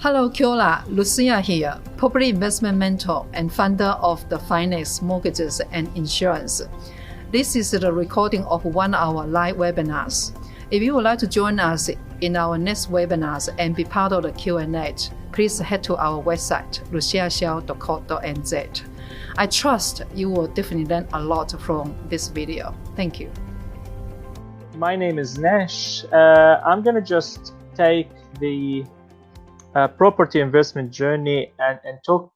Hello, kia ora. Lucia here, property investment mentor and founder of the Finax Mortgages and Insurance. This is the recording of 1 hour live webinars. If you would like to join us in our next webinars and be part of the Q&A, please head to our website, luciashell.co.nz. I trust you will definitely learn a lot from this video. Thank you. My name is Nash. I'm going to just take the property investment journey and talk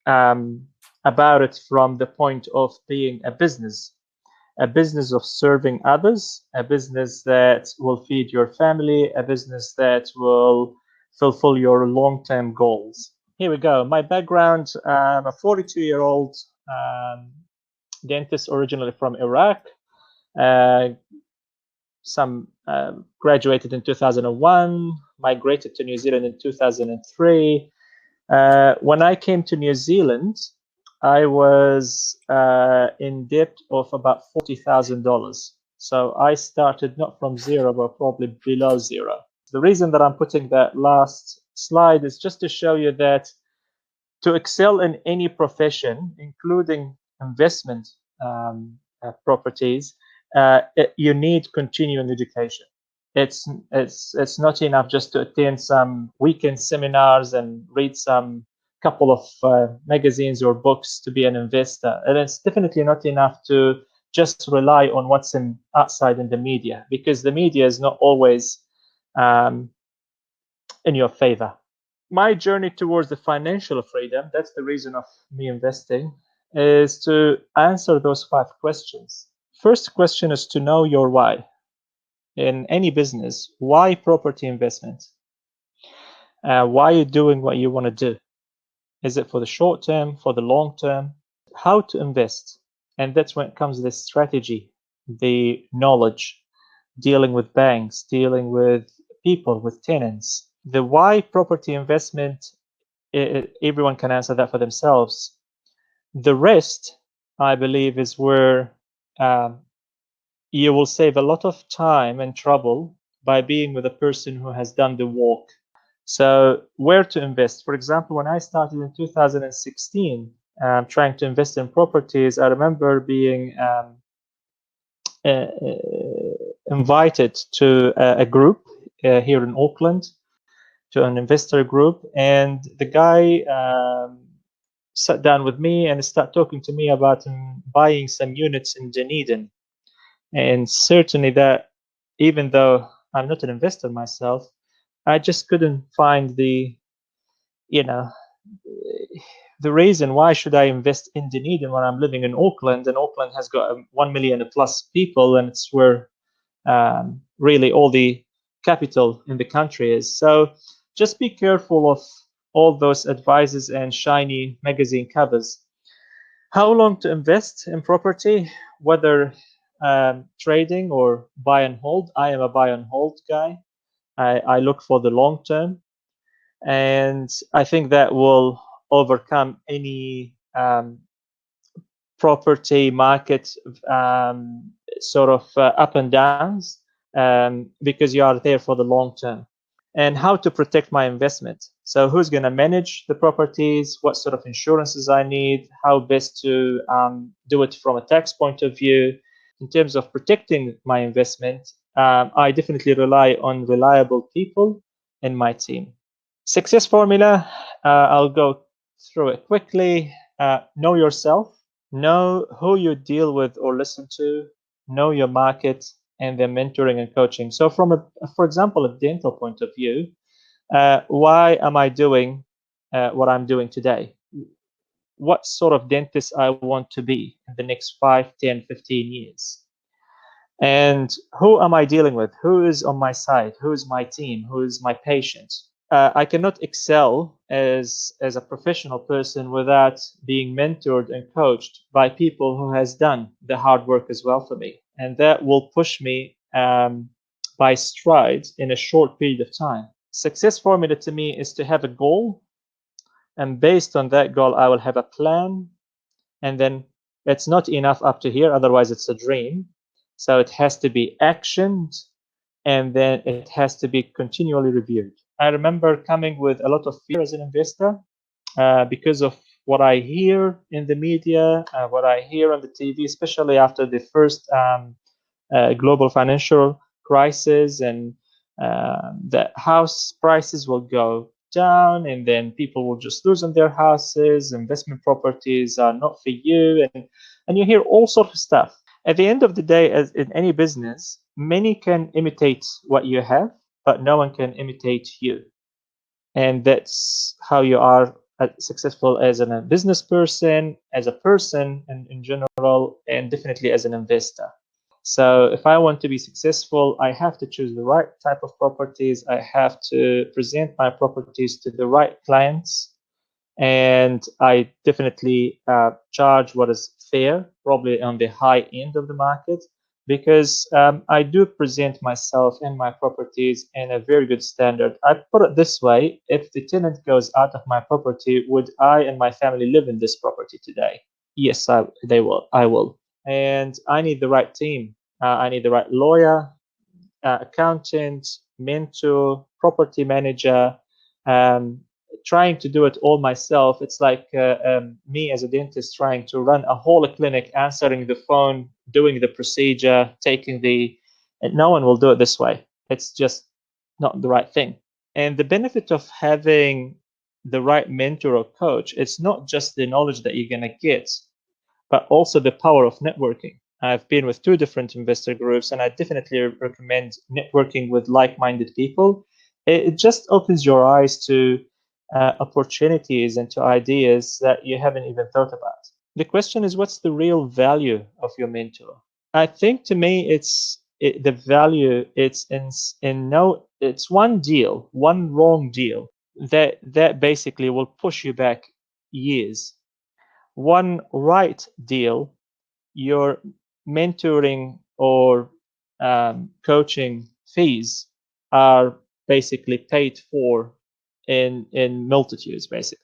about it from the point of being a business of serving others, a business that will feed your family, a business that will fulfill your long-term goals. Here we go. My background, I'm a 42-year-old dentist originally from Iraq. Graduated in 2001, migrated to New Zealand in 2003. When I came to New Zealand, I was in debt of about $40,000. So I started not from zero, but probably below zero. The reason that I'm putting that last slide is just to show you that to excel in any profession, including investment properties, you need continuing education. It's not enough just to attend some weekend seminars and read some couple of magazines or books to be an investor. And it's definitely not enough to just rely on what's outside in the media, because the media is not always in your favor. My journey towards the financial freedom, that's the reason of me investing, is to answer those 5 questions. First question is to know your why. In any business, why property investment? Why are you doing what you want to do? Is it for the short term, for the long term? How to invest? And that's when it comes to the strategy, the knowledge, dealing with banks, dealing with people, with tenants. The why property investment, everyone can answer that for themselves. The rest, I believe, is where you will save a lot of time and trouble by being with a person who has done the work. So where to invest? For example, when I started in 2016, trying to invest in properties, I remember being invited to a group here in Auckland, to an investor group, and the guy sat down with me and started talking to me about buying some units in Dunedin. And certainly that, even though I'm not an investor myself, I just couldn't find the reason why should I invest in Dunedin when I'm living in Auckland, and Auckland has got 1 million plus people, and it's where really all the capital in the country is. So just be careful of all those advices and shiny magazine covers. How long to invest in property, whether trading or buy and hold? I am a buy and hold guy. I look for the long term, and I think that will overcome any property market sort of up and downs, because you are there for the long term. And how to protect my investment. So who's going to manage the properties? What sort of insurances I need? How best to do it from a tax point of view? In terms of protecting my investment, I definitely rely on reliable people in my team. Success formula, I'll go through it quickly. Know yourself, know who you deal with or listen to, know your market, and then mentoring and coaching. So from for example, a dental point of view, why am I doing what I'm doing today? What sort of dentist I want to be in the next 5, 10, 15 years? And who am I dealing with? Who is on my side? Who is my team? Who is my patient? I cannot excel as a professional person without being mentored and coached by people who has done the hard work as well for me. And that will push me by strides in a short period of time. Success formula to me is to have a goal, and based on that goal, I will have a plan. And then it's not enough up to here, otherwise it's a dream. So it has to be actioned, and then it has to be continually reviewed. I remember coming with a lot of fear as an investor because of what I hear in the media, what I hear on the TV, especially after the first global financial crisis, and that house prices will go down, and then people will just lose on their houses. Investment properties are not for you, and you hear all sorts of stuff. At the end of the day, as in any business, many can imitate what you have, but no one can imitate you. And that's how you are successful as a business person, as a person in general, and definitely as an investor. So if I want to be successful, I have to choose the right type of properties. I have to present my properties to the right clients. And I definitely charge what is fair, probably on the high end of the market, because I do present myself and my properties in a very good standard. I put it this way: if the tenant goes out of my property, would I and my family live in this property today? Yes, they will. I will. And I need the right team. I need the right lawyer, accountant, mentor, property manager. Trying to do it all myself, it's like me as a dentist trying to run a whole clinic, answering the phone, doing the procedure, and no one will do it this way. It's just not the right thing. And the benefit of having the right mentor or coach, it's not just the knowledge that you're going to get, but also the power of networking. I've been with 2 different investor groups, and I definitely recommend networking with like-minded people. It just opens your eyes to opportunities and to ideas that you haven't even thought about. The question is, what's the real value of your mentor? I think to me, the value. It's one deal, one wrong deal that basically will push you back years. One right deal, your mentoring or coaching fees are basically paid for in multitudes, basically.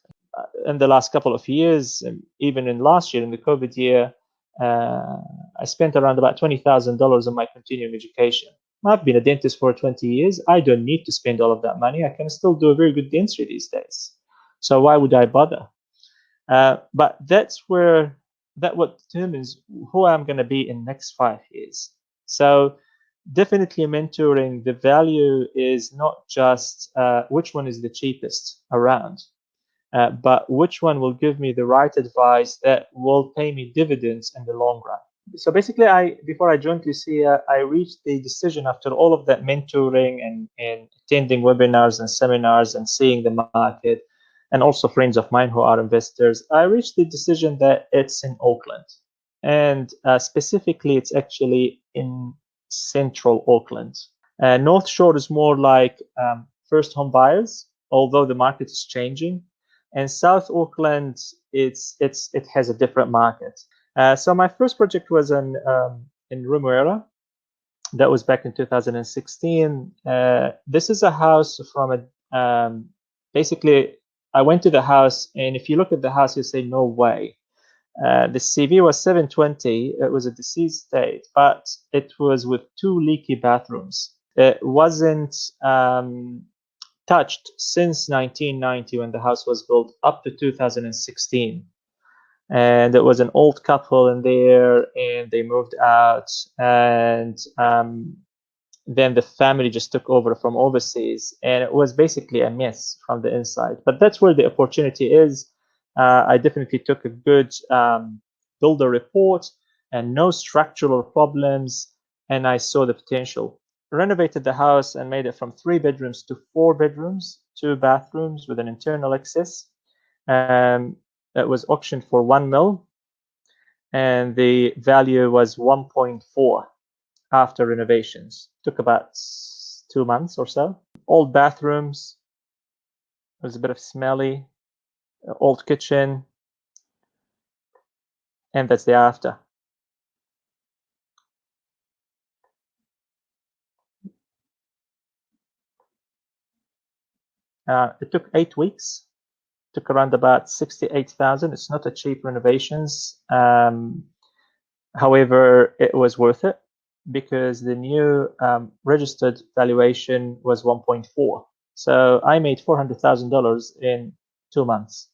In the last couple of years, and even in last year, in the COVID year, I spent around about $20,000 on my continuing education. I've been a dentist for 20 years. I don't need to spend all of that money. I can still do a very good dentistry these days. So why would I bother? But that's what determines who I'm going to be in next 5 years. So definitely mentoring, the value is not just which one is the cheapest around, but which one will give me the right advice that will pay me dividends in the long run. So basically, before I joined Lucia, I reached the decision after all of that mentoring and attending webinars and seminars and seeing the market, and also friends of mine who are investors, I reached the decision that it's in Auckland. And specifically, it's actually in central Auckland. North Shore is more like first home buyers, although the market is changing. And South Auckland, it has a different market. So my first project was in Removera. That was back in 2016. This is a house from basically, I went to the house, and if you look at the house, you say, no way. The CV was 720. It was a deceased state, but it was with 2 leaky bathrooms. It wasn't touched since 1990 when the house was built up to 2016. And it was an old couple in there, and they moved out, and then the family just took over from overseas, and it was basically a mess from the inside. But that's where the opportunity is. I definitely took a good builder report and no structural problems, and I saw the potential. Renovated the house and made it from 3 bedrooms to 4 bedrooms, 2 bathrooms with an internal access. It was auctioned for $1 million, and the value was 1.4 after renovations. Took about 2 months or so. Old bathrooms. It was a bit of smelly. Old kitchen. And that's the after. It took 8 weeks. Took around about 68,000. It's not a cheap renovations. However, it was worth it because the new registered valuation was 1.4. So I made $400,000 in 2 months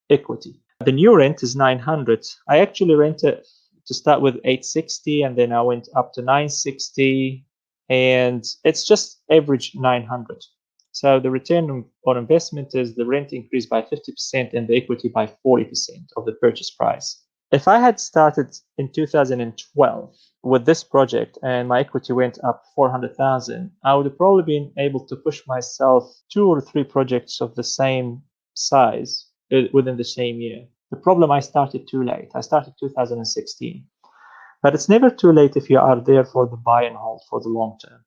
equity. The new rent is 900. I actually rented to start with 860, and then I went up to 960, and it's just average 900. So the return on investment is the rent increased by 50% and the equity by 40% of the purchase price. If I had started in 2012 with this project and my equity went up 400,000, I would have probably been able to push myself 2 or 3 projects of the same size within the same year. The problem, I started too late. I started 2016. But it's never too late if you are there for the buy and hold for the long term.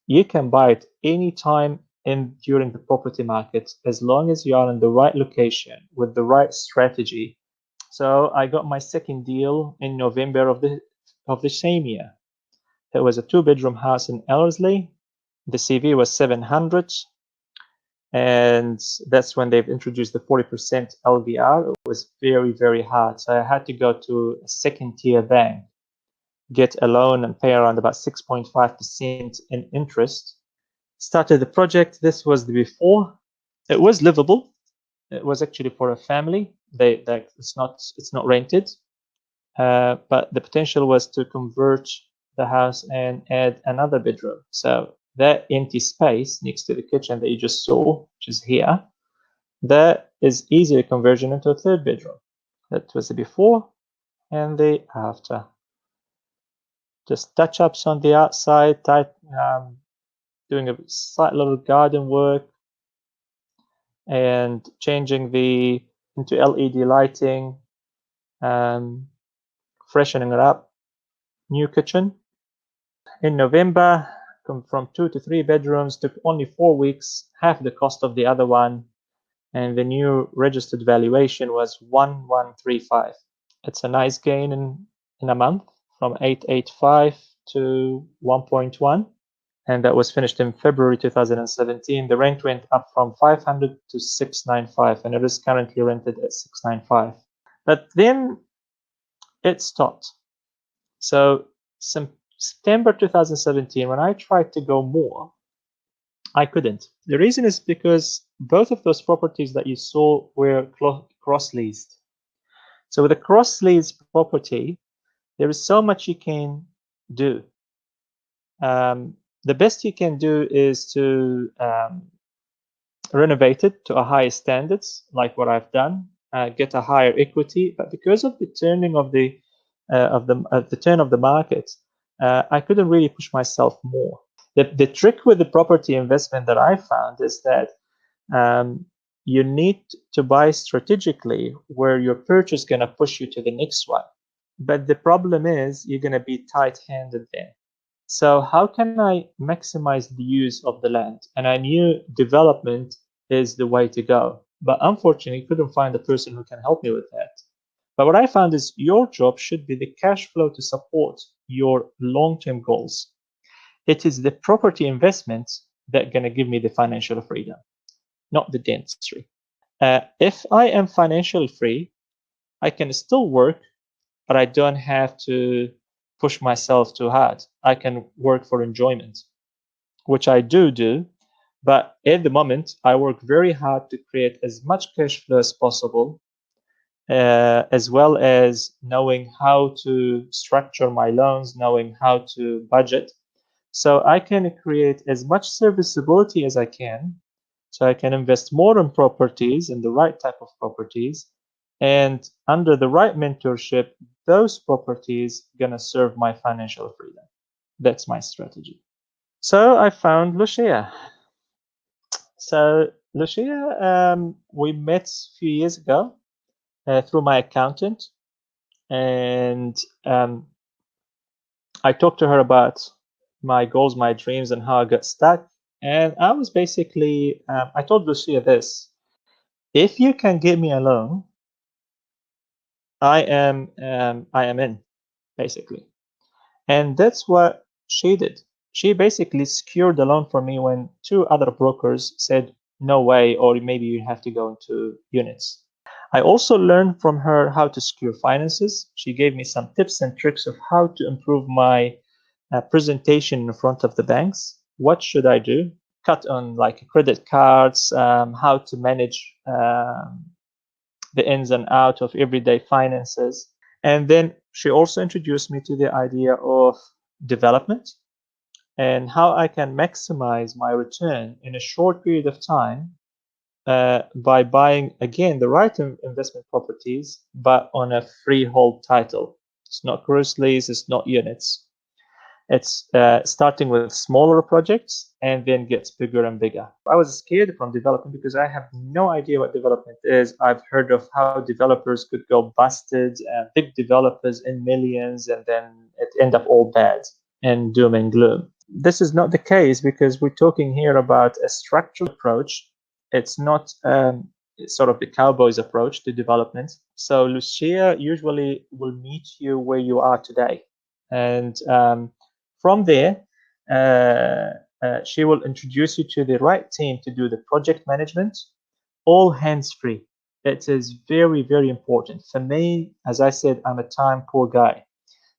You can buy it any time during the property market, as long as you are in the right location with the right strategy. So I got my second deal in November of the same year. It was a 2-bedroom house in Ellerslie. The CV was 700, and that's when they've introduced the 40% LVR. It was very, very hard. So I had to go to a second-tier bank, get a loan, and pay around about 6.5% in interest. Started the project. This was the before. It was livable. It was actually for a family. It's not rented, but the potential was to convert the house and add another bedroom. So that empty space next to the kitchen that you just saw, which is here, that is easily conversion into a 3rd bedroom. That was the before and the after. Just touch-ups on the outside, doing a slight little garden work, and changing into LED lighting, freshening it up. New kitchen. In November, from 2 to 3 bedrooms, took only 4 weeks, half the cost of the other one, and the new registered valuation was 1135. It's a nice gain in a month, from 885 to 1.1, and that was finished in February 2017. The rent went up from 500 to 695, and it is currently rented at 695. But then it stopped. So September 2017, when I tried to go more, I couldn't. The reason is because both of those properties that you saw were cross-leased. So with a cross-leased property, there is so much you can do. The best you can do is to renovate it to a higher standards, like what I've done, get a higher equity. But because of the turning of the turn of the market, I couldn't really push myself more. The trick with the property investment that I found is that you need to buy strategically where your purchase is going to push you to the next one. But the problem is you're going to be tight-handed then. So how can I maximize the use of the land? And I knew development is the way to go. But unfortunately, I couldn't find a person who can help me with that. But what I found is your job should be the cash flow to support your long-term goals. It is the property investments that are going to give me the financial freedom, not the dentistry. If I am financially free, I can still work, but I don't have to push myself too hard. I can work for enjoyment, which I do. But at the moment, I work very hard to create as much cash flow as possible, as well as knowing how to structure my loans, knowing how to budget. So I can create as much serviceability as I can, so I can invest more in properties, in the right type of properties, and under the right mentorship, those properties gonna serve my financial freedom. That's my strategy. So I found Lucia. So Lucia, we met a few years ago through my accountant, and I talked to her about my goals, my dreams, and how I got stuck. And I was basically, I told Lucia this: if you can get me a loan, I am in, basically. And that's what she did. She basically secured the loan for me when 2 other brokers said no way, or maybe you have to go into units. I also learned from her how to secure finances. She gave me some tips and tricks of how to improve my presentation in front of the banks. What should I do? cut on like credit cards, how to manage the ins and out of everyday finances. And then she also introduced me to the idea of development and how I can maximize my return in a short period of time by buying, again, the right investment properties, but on a freehold title. It's not gross lease, it's not units. It's starting with smaller projects and then gets bigger and bigger. I was scared from development because I have no idea what development is. I've heard of how developers could go busted, big developers in millions, and then it end up all bad and doom and gloom. This is not the case because we're talking here about a structural approach. It's not sort of the cowboys approach to development. So Lucia usually will meet you where you are today. And from there, she will introduce you to the right team to do the project management, all hands-free. It is very, very important. For me, as I said, I'm a time poor guy.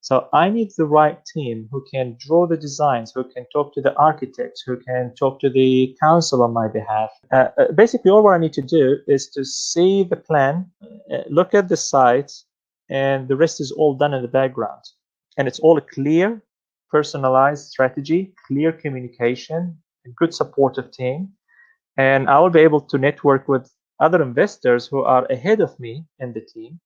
So I need the right team who can draw the designs, who can talk to the architects, who can talk to the council on my behalf. Basically, all what I need to do is to see the plan, look at the site, and the rest is all done in the background. And it's all a clear, personalized strategy, clear communication, a good supportive team. And I will be able to network with other investors who are ahead of me in the team,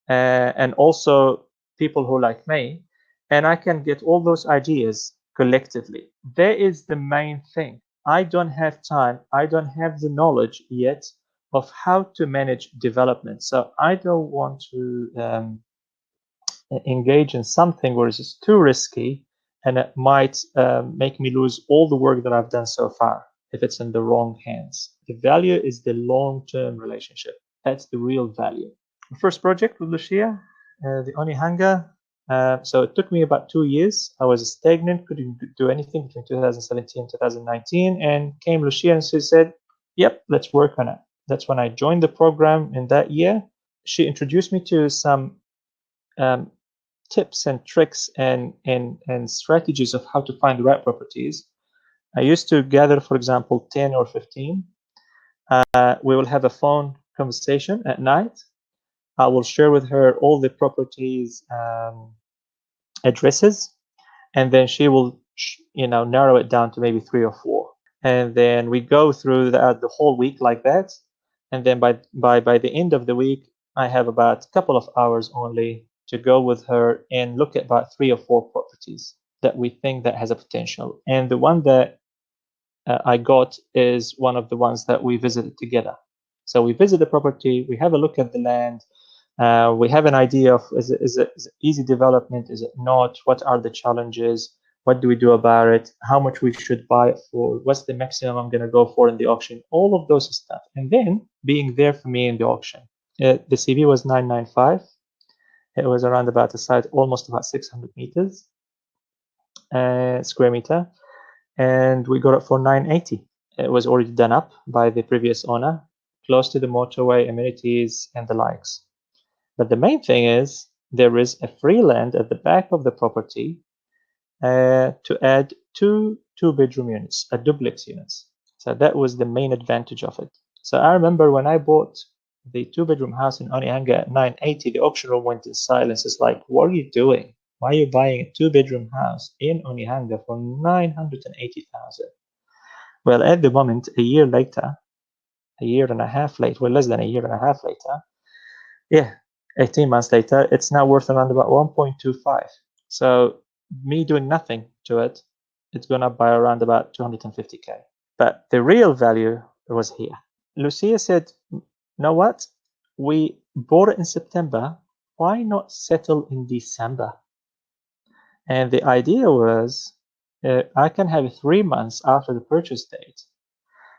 and also people who like me, and I can get all those ideas collectively. That is the main thing. I don't have time, I don't have the knowledge yet of how to manage development. So I don't want to engage in something where it's just too risky and it might make me lose all the work that I've done so far if it's in the wrong hands. The value is the long-term relationship. That's the real value. The first project with Lucia, the Onihanga. So it took me about 2 years. I was stagnant, couldn't do anything between 2017 and 2019, and came Lucia and she said, yep, let's work on it. That's when I joined the program in that year. She introduced me to some tips and tricks and strategies of how to find the right properties. I used to gather, for example, 10 or 15. We will have a phone conversation at night. I will share with her all the properties addresses, and then she will narrow it down to maybe 3 or 4, and then we go through the whole week like that. And then by the end of the week, I have about a couple of hours only to go with her and look at about 3 or 4 properties that we think that has a potential. And the one that I got is one of the ones that we visited together. So we visit the property, we have a look at the land, we have an idea of is it easy development, is it not, what are the challenges, what do we do about it, how much we should buy it for, what's the maximum I'm going to go for in the auction, all of those stuff. And then being there for me in the auction. The CV was 995. It was around about a site, almost about 600 meters, square meter. And we got it for 980. It was already done up by the previous owner, close to the motorway, amenities, and the likes. But the main thing is there is a free land at the back of the property to add 2 two-bedroom units, a duplex units. So that was the main advantage of it. So I remember when I bought the 2-bedroom house in Onihanga at 980, the auction room went in silence. It's like, what are you doing? Why are you buying a 2-bedroom house in Onihanga for 980,000? Well, at the moment, a year later, a year and a half later, well, less than a year and a half later, yeah, 18 months later, it's now worth around about 1.25. So me doing nothing to it, it's gone up by around about 250K. But the real value was here. Lucia said, you know what? We bought it in September. Why not settle in December? And the idea was I can have 3 months after the purchase date.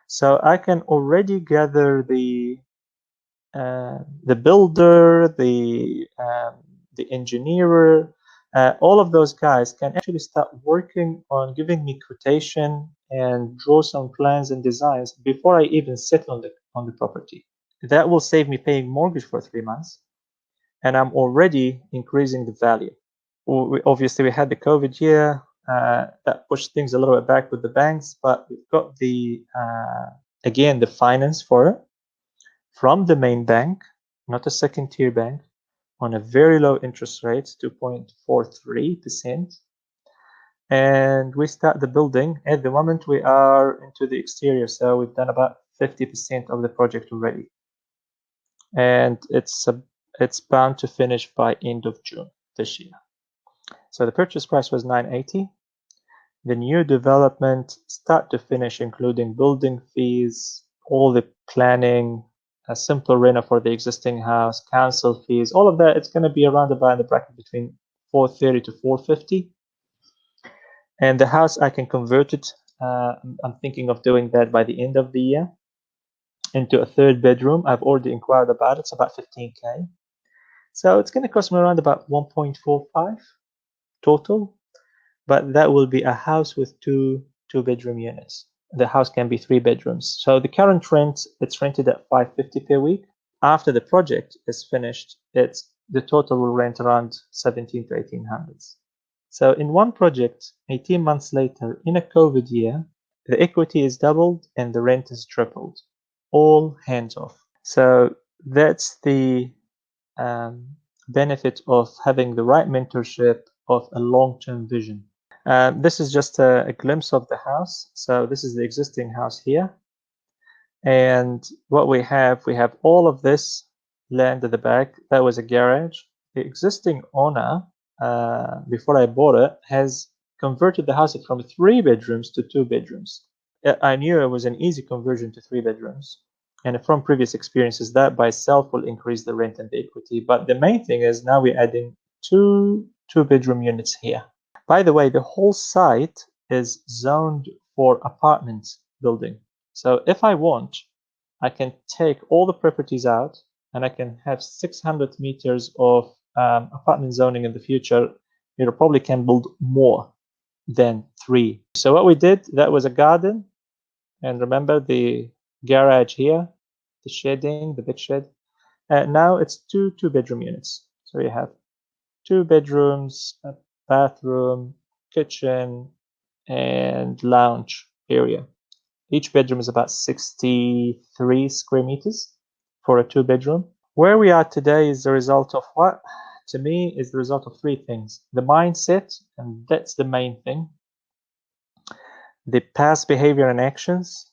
So I can already gather the builder, the engineer, all of those guys can actually start working on giving me quotation and draw some plans and designs before I even settle on the property. That will save me paying mortgage for 3 months, and I'm already increasing the value. Obviously, we had the COVID year. that pushed things a little bit back with the banks, but we've got the again the finance for it from the main bank, not a second tier bank, on a very low interest rate, 2.43%. And we start the building. At the moment, we are into the exterior, so we've done about 50% of the project already, and it's bound to finish by end of June this year. So the purchase price was 980. The new development, start to finish, including building fees, all the planning, a simple reno for the existing house, council fees, all of that, it's going to be around about in the bracket between 430 to 450. And the house, I can convert it. I'm thinking of doing that by the end of the year into a third bedroom. I've already inquired about it. It's about 15K. So it's going to cost me around about 1.45 total. But that will be a house with two bedroom units. The house can be 3 bedrooms. So the current rent, it's rented at 550 per week. After the project is finished, the total will rent around 17 to 1800. So in one project, 18 months later, in a COVID year, the equity is doubled and the rent is tripled. All hands off. So that's the benefit of having the right mentorship, of a long-term vision. This is just a glimpse of the house. So this is the existing house here. And what we have all of this land at the back. That was a garage. The existing owner, before I bought it, has converted the house from 3 bedrooms to 2 bedrooms. I knew it was an easy conversion to 3 bedrooms. And from previous experiences, that by itself will increase the rent and the equity. But the main thing is now we're adding 2 bedroom units here. By the way, the whole site is zoned for apartment building. So if I want, I can take all the properties out and I can have 600 meters of apartment zoning in the future. You probably can build more than 3. So what we did, that was a garden. And remember the garage here, the shedding, the big shed. Now it's 2 bedroom units. So you have 2 bedrooms, a bathroom, kitchen, and lounge area. Each bedroom is about 63 square meters for a 2 bedroom. Where we are today is the result of what? To me, is the result of 3 things. The mindset, and that's the main thing. The past behavior and actions,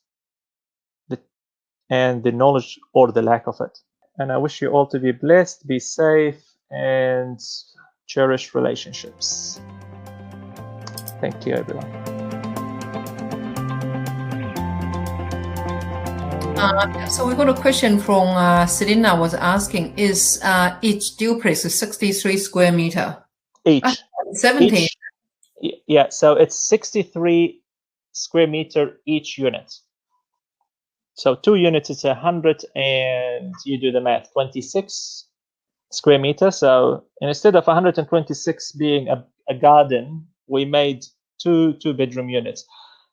and the knowledge or the lack of it. And I wish you all to be blessed, be safe, and cherish relationships. Thank you, everyone. So we got a question from Selena was asking, is each duplex 63 square meter? Each. 70. Yeah, so it's 63 square meter each unit. So 2 units, it's 100, and you do the math, 26 square meters. So instead of 126 being a garden, we made 2 bedroom units.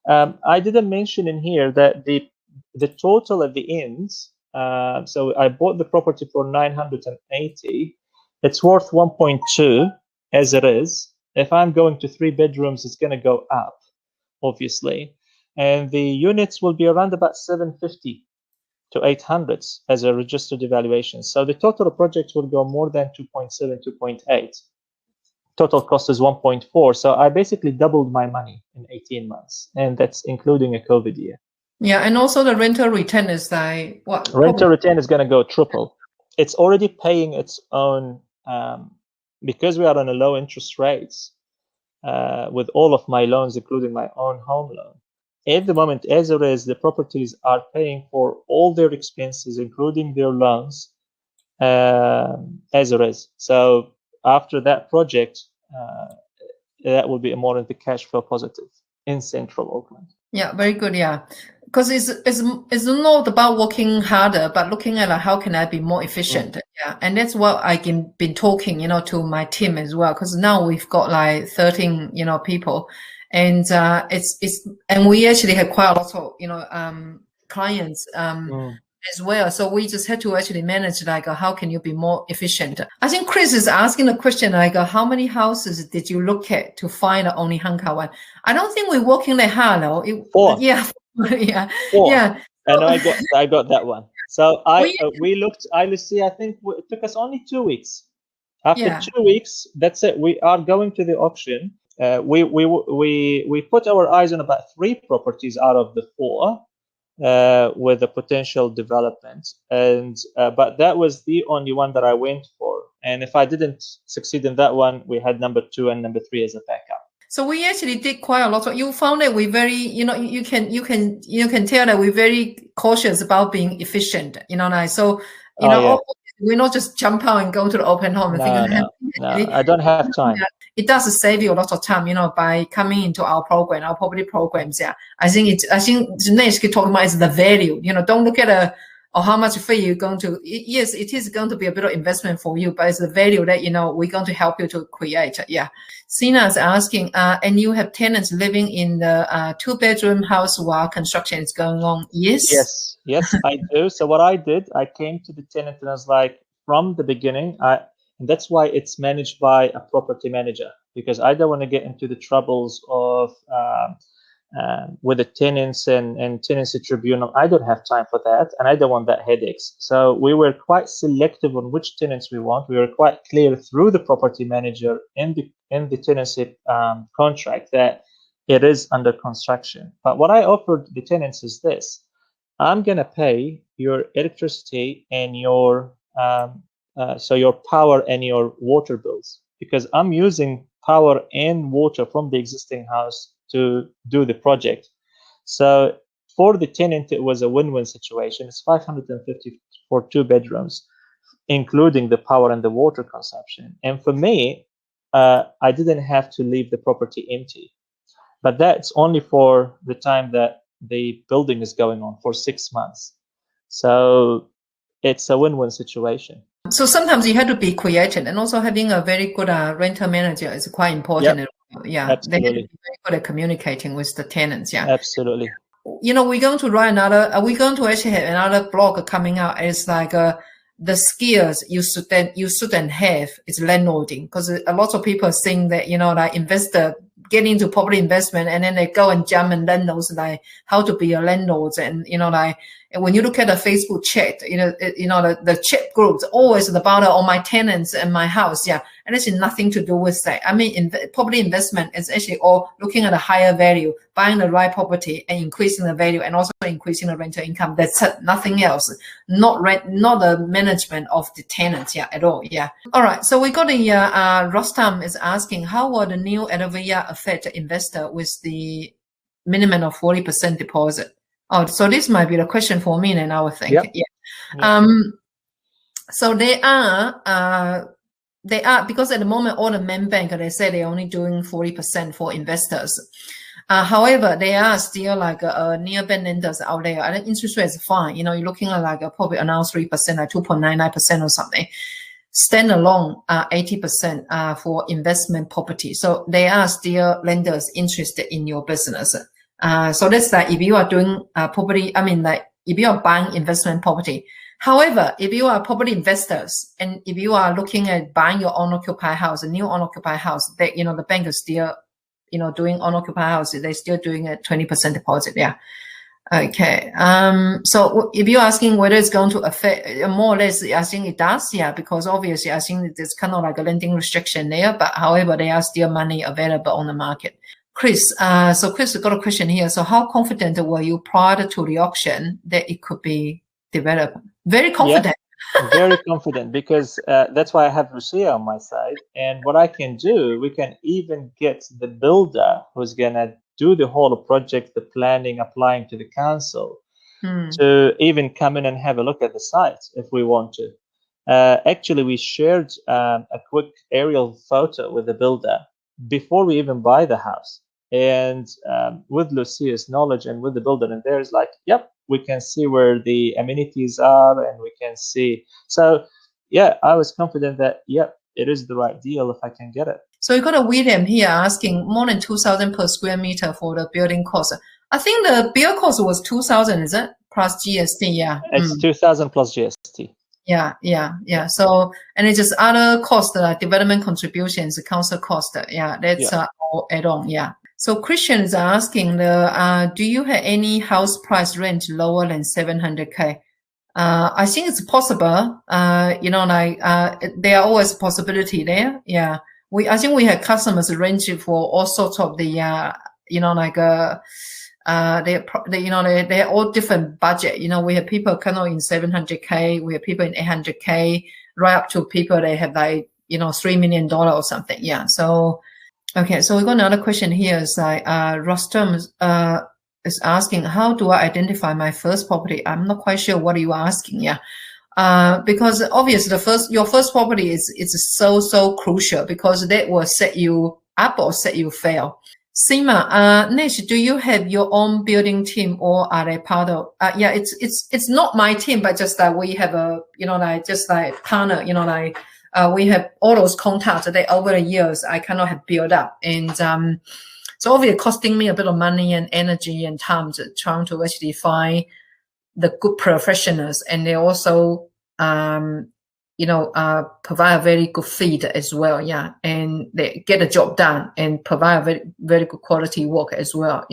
I didn't mention in here that the total at the end, so I bought the property for 980. It's worth 1.2 as it is. If I'm going to 3 bedrooms, it's going to go up, obviously. And the units will be around about 750 to 800 as a registered evaluation. So the total project will go more than 2.7, 2.8. Total cost is 1.4. So I basically doubled my money in 18 months, and that's including a COVID year. Yeah, and also the rental return is like what? Rental return is going to go triple. It's already paying its own, because we are on a low interest rates with all of my loans, including my own home loan. At the moment, as it is, the properties are paying for all their expenses, including their loans, as it is. So after that project, that will be more into cash flow positive in central Auckland. Yeah, very good. Yeah, because it's not about working harder, but looking at how can I be more efficient. Yeah, and that's what I've been talking, to my team as well. Because now we've got like 13, people. And and we actually have quite a lot of clients as well. So we just had to actually manage like how can you be more efficient. I think Chris is asking the question like how many houses did you look at to find the only Hanka one? I don't think we're working that hard though. Four. Yeah, yeah, Four. yeah. And I got that one. So we looked. Lucia, I think it took us only 2 weeks. After 2 weeks, that's it. We are going to the auction. We put our eyes on about 3 properties out of the 4 with a potential development, and but that was the only one that I went for. And if I didn't succeed in that one, we had number 2 and number 3 as a backup. So we actually did quite a lot. You found that we very, you can tell that we're very cautious about being efficient. So we're not just jump out and go to the open home. No, I don't have time. It does save you a lot of time, by coming into our program, our property programs. Yeah, I think Nash keep talking about is the value. Don't look at or how much fee you're going to. Yes, it is going to be a bit of investment for you, but it's the value that we're going to help you to create. Yeah. Sina is asking, and you have tenants living in the 2-bedroom house while construction is going on? Yes. Yes, I do. So what I did, I came to the tenant and I was like, from the beginning, and that's why it's managed by a property manager, because I don't want to get into the troubles of with the tenants and tenancy tribunal. I don't have time for that, and I don't want that headaches. So we were quite selective on which tenants we want. We were quite clear through the property manager in the tenancy contract that it is under construction. But what I offered the tenants is this: I'm gonna pay your electricity and your your power and your water bills, because I'm using power and water from the existing house to do the project. So for the tenant, it was a win-win situation. It's 550 for 2 bedrooms, including the power and the water consumption. And for me, I didn't have to leave the property empty. But that's only for the time that the building is going on, for 6 months. So it's a win-win situation. So sometimes you have to be creative, and also having a very good rental manager is quite important. Yep. Yeah, absolutely. They have to be very good at communicating with the tenants. Yeah, absolutely. We're going to write another. We're going to actually have another blog coming out. It's like the skills you shouldn't have is landlording, because a lot of people think that like investor get into property investment and then they go and jump and learn those like how to be a landlord, and and when you look at the Facebook chat, the chat groups always about all my tenants and my house, yeah, and it's nothing to do with that. I mean, property investment is actually all looking at a higher value, buying the right property and increasing the value, and also increasing the rental income. That's it, nothing else. Not the management of the tenants, yeah, at all, yeah. All right, so we got the Rostam is asking, how will the new LVR affect the investor with the minimum of 40% deposit? Oh, so this might be the question for me then, I would think. Yep. Yeah. So they are because at the moment all the main bank, they say they're only doing 40% for investors. However, there are still like nearby lenders out there. I think interest rate is fine. You're looking at like probably around 3%, like 2.99% or something. Standalone 80% for investment property. So there are still lenders interested in your business. So that's like if you are doing property, if you are buying investment property. However, if you are property investors and if you are looking at buying your own occupied house, a new own occupied house, that the bank is still doing own occupied house, they're still doing a 20% deposit. Yeah. Okay. So if you're asking whether it's going to affect more or less, I think it does. Yeah, because obviously I think there's kind of like a lending restriction there, but however, there are still money available on the market. Chris, so Chris got a question here. So how confident were you prior to the auction that it could be developed? Very confident. Yeah, very confident, because that's why I have Lucia on my side. And what I can do, we can even get the builder who's going to do the whole project, the planning, applying to the council, to even come in and have a look at the site if we want to. Actually, we shared a quick aerial photo with the builder before we even buy the house. And with Lucia's knowledge and with the builder, and there's like, yep, we can see where the amenities are, and we can see. So, yeah, I was confident that, yep, it is the right deal if I can get it. So you got a William here asking more than 2,000 per square meter for the building cost. I think the build cost was 2,000, is it? plus GST, yeah. It's 2,000 plus GST. Yeah. So, and it's just other costs, like development contributions, council cost. Yeah, that's all add on. Yeah. So Christian is asking do you have any house price range lower than 700K? I think it's possible. There are always possibility there. Yeah. I think we have customers range for all sorts of they're all different budget. We have people kind of in 700K, we have people in 800K, right up to people they have like, $3 million or something. Yeah. So, okay. So we got another question here. Is like, Rostam, is asking, how do I identify my first property? I'm not quite sure what you are asking. Yeah. Because obviously your first property is so crucial, because that will set you up or set you fail. Sima, Nash, do you have your own building team, or are they part of? Yeah, it's not my team, but just that we have a partner. We have all those contacts that over the years I cannot have built up, and so obviously costing me a bit of money and energy and time to trying to actually find the good professionals, and they also provide a very good feed as well. Yeah. And they get the job done and provide a very, very good quality work as well.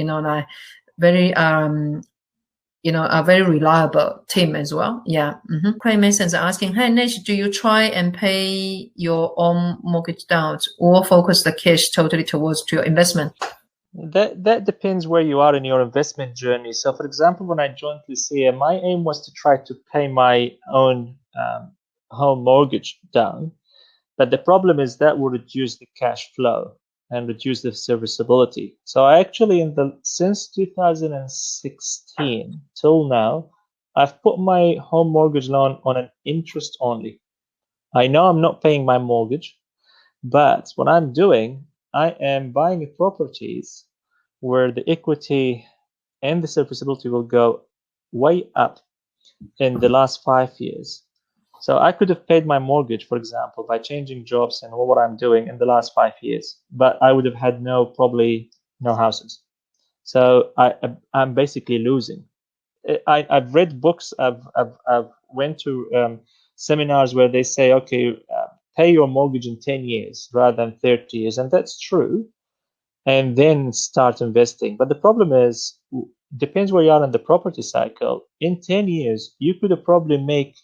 Very, a very reliable team as well. Yeah. Craig Mason's asking, hey, Nash, do you try and pay your own mortgage down or focus the cash totally towards your investment? That depends where you are in your investment journey. So, for example, when I joined Lucia, my aim was to try to pay my own home mortgage down, but the problem is that will reduce the cash flow and reduce the serviceability. So I actually, since 2016 till now, I've put my home mortgage loan on an interest only. I know I'm not paying my mortgage, but what I'm doing, I am buying properties where the equity and the serviceability will go way up in the last 5 years. So I could have paid my mortgage, for example, by changing jobs and what I'm doing in the last 5 years, but I would have had probably no houses. So I'm basically losing. I've read books. I've went to seminars where they say, okay, pay your mortgage in 10 years rather than 30 years, and that's true. And then start investing. But the problem is, depends where you are in the property cycle. In 10 years, you could have probably make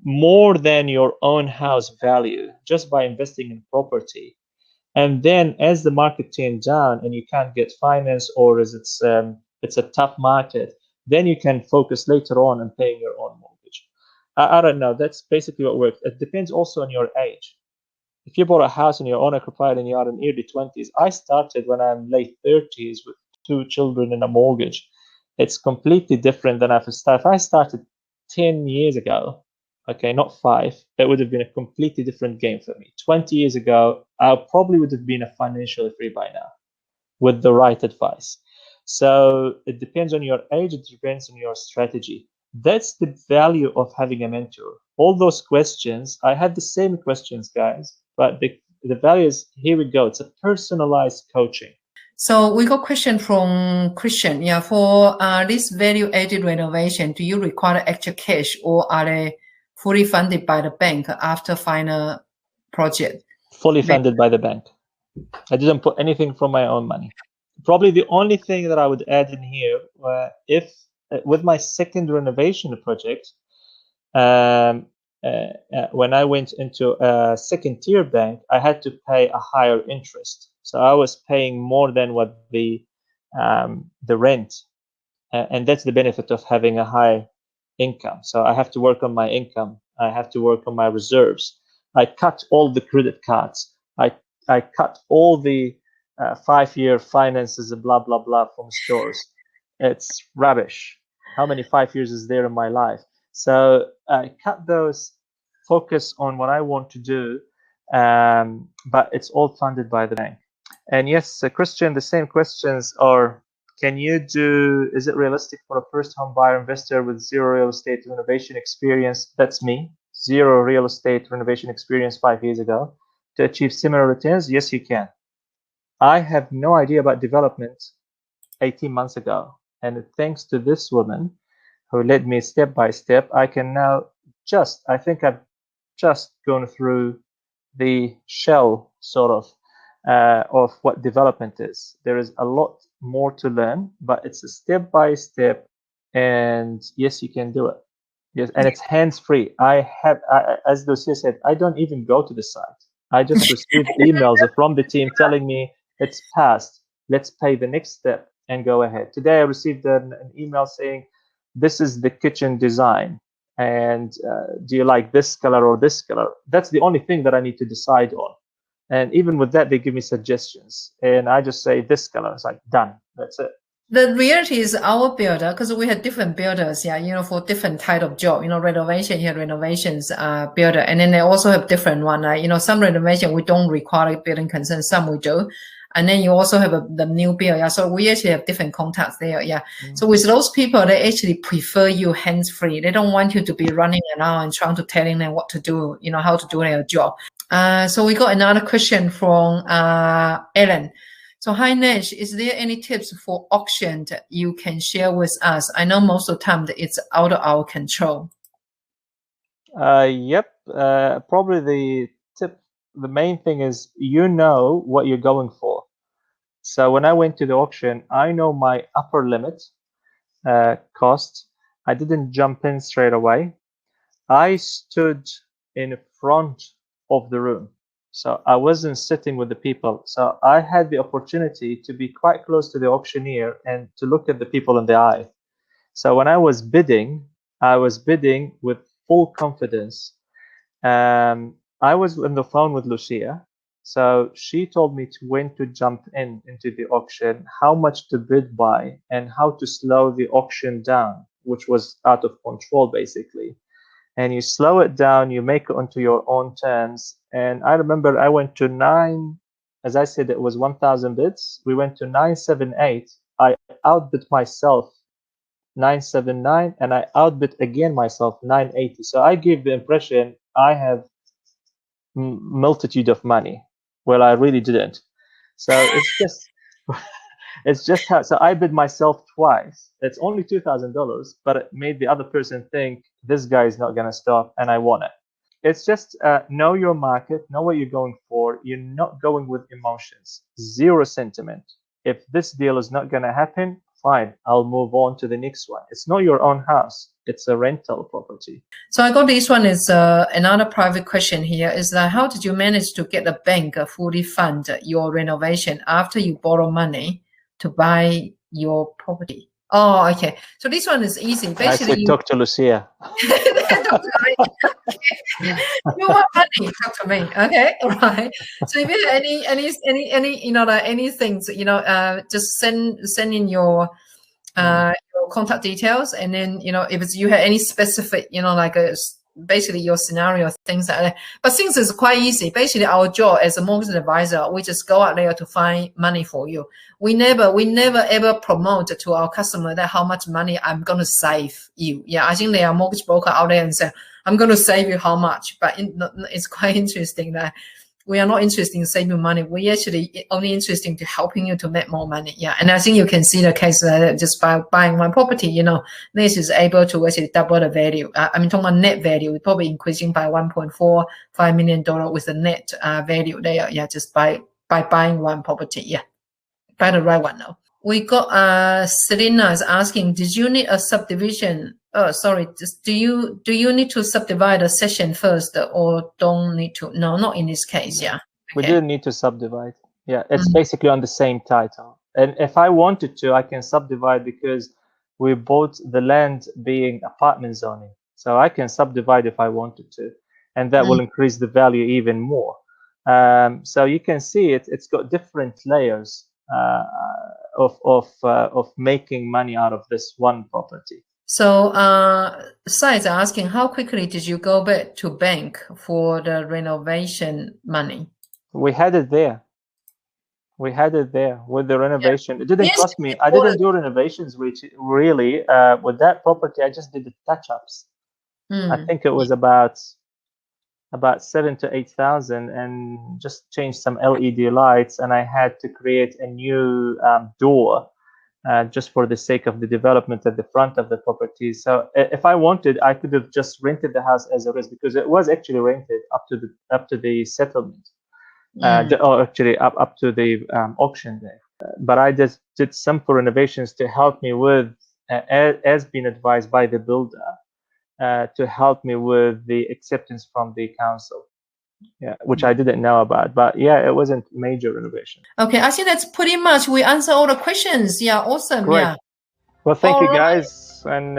more than your own house value just by investing in property. And then as the market turns down and you can't get finance, or as it's a tough market, then you can focus later on paying your own mortgage. I don't know. That's basically what works. It depends also on your age. If you bought a house and you're owner occupied and you are in early 20s, I started when I'm late 30s with 2 children and a mortgage. It's completely different than if I started 10 years ago, okay, not 5, that would have been a completely different game for me. 20 years ago, I probably would have been a financially free by now with the right advice. So it depends on your age, it depends on your strategy. That's the value of having a mentor. All those questions, I had the same questions, guys, but the value is, here we go, it's a personalized coaching. So we got a question from Christian. Yeah, for this value-added renovation, do you require extra cash, or are they fully funded by the bank after final project? Fully funded by the bank. I didn't put anything from my own money. Probably the only thing that I would add in here, if with my second renovation project, when I went into a second-tier bank, I had to pay a higher interest. So I was paying more than what the rent, and that's the benefit of having a high income. So I have to work on my income. I have to work on my reserves. I cut all the credit cards. I cut all the 5-year finances and blah blah blah from stores. It's rubbish. How many 5 years is there in my life? So I cut those, focus on what I want to do, but it's all funded by the bank. And yes, Christian, the same questions are, is it realistic for a first home buyer investor with 0 real estate renovation experience? That's me, 0 real estate renovation experience 5 years ago, to achieve similar returns? Yes, you can. I have no idea about development 18 months ago. And thanks to this woman who led me step by step, I can now I think I've just gone through the shell sort of what development is. There is a lot more to learn, but it's a step by step, and yes, you can do it. Yes, and it's hands-free. As Lucia said, I don't even go to the site. I just receive emails from the team telling me it's passed. Let's pay the next step and go ahead. Today I received an email saying, this is the kitchen design, and do you like this color or this color? That's the only thing that I need to decide on. And even with that, they give me suggestions, and I just say this color. It's like, done. That's it. The reality is our builder, because we have different builders, for different type of job. Renovation, you have renovations builder, and then they also have different one. Some renovation we don't require building consent, some we do. And then you also have the new build. So we actually have different contacts there. So with those people, they actually prefer you hands-free. They don't want you to be running around and trying to telling them what to do, how to do their job. So we got another question from Ellen. So hi Nash, is there any tips for auction that you can share with us? I know most of the time that it's out of our control. Yep. Probably the main thing is what you're going for. So when I went to the auction, I know my upper limit cost. I didn't jump in straight away. I stood in front of the room. So I wasn't sitting with the people. So I had the opportunity to be quite close to the auctioneer and to look at the people in the eye. So when I was bidding with full confidence. I was on the phone with Lucia. So she told me when to jump into the auction, how much to bid by, and how to slow the auction down, which was out of control basically. And you slow it down, you make it onto your own terms. And I remember I went to 9, as I said, it was 1,000 bids. We went to 978. I outbid myself 979, and I outbid again myself 980. So I gave the impression I have multitude of money. Well, I really didn't. So it's just how. So I bid myself twice. It's only $2,000, but it made the other person think this guy is not gonna stop, and I won it. It's just know your market, know what you're going for. You're not going with emotions, zero sentiment. If this deal is not gonna happen, fine, I'll move on to the next one. It's not your own house. It's a rental property. So I got this one is another private question here is that how did you manage to get the bank fully fund your renovation after you borrow money to buy your property? Oh, okay. So this one is easy. Basically, I talk to Lucia. You want money? Talk to me. Okay, all right. So if you have any things, just send in your contact details, and then if you have any specific, basically your scenario, things like that. But things is quite easy. Basically, our job as a mortgage advisor, we just go out there to find money for you. We never ever promote to our customer that how much money I'm going to save you. Yeah, I think there are mortgage broker out there and say I'm going to save you how much, but it's quite interesting that we are not interested in saving money. We actually only interested to helping you to make more money. Yeah, and I think you can see the case that just by buying one property, this is able to actually double the value. Talking about net value, it's probably increasing by $1.45 million with the net value there. Yeah, just by buying one property. Yeah, buy the right one now. We got Selena is asking, did you need a subdivision? Oh, sorry. Do you need to subdivide a section first, or don't need to? No, not in this case. Yeah. We didn't need to subdivide. Yeah, it's basically on the same title. And if I wanted to, I can subdivide because we bought the land being apartment zoning. So I can subdivide if I wanted to, and that will increase the value even more. So you can see it's got different layers of making money out of this one property. So Sides asking, how quickly did you go back to bank for the renovation money? We had it there. We had it there with the renovation. Yeah. It didn't cost me. I didn't do renovations, which really with that property, I just did the touch-ups. I think it was about 7,000 to 8,000, and just changed some LED lights, and I had to create a new door just for the sake of the development at the front of the property. So if I wanted, I could have just rented the house as it is, because it was actually rented up to the settlement, or actually up to the auction day. But I just did simple renovations to help me with, as being advised by the builder, to help me with the acceptance from the council. Yeah, which I didn't know about, but yeah, it wasn't major renovation. Okay, I think that's pretty much we answer all the questions. Yeah, awesome. Great. Yeah. Well, thank All you right. guys, and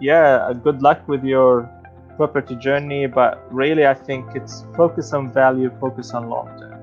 yeah, good luck with your property journey. But really, I think it's focus on value, focus on long term.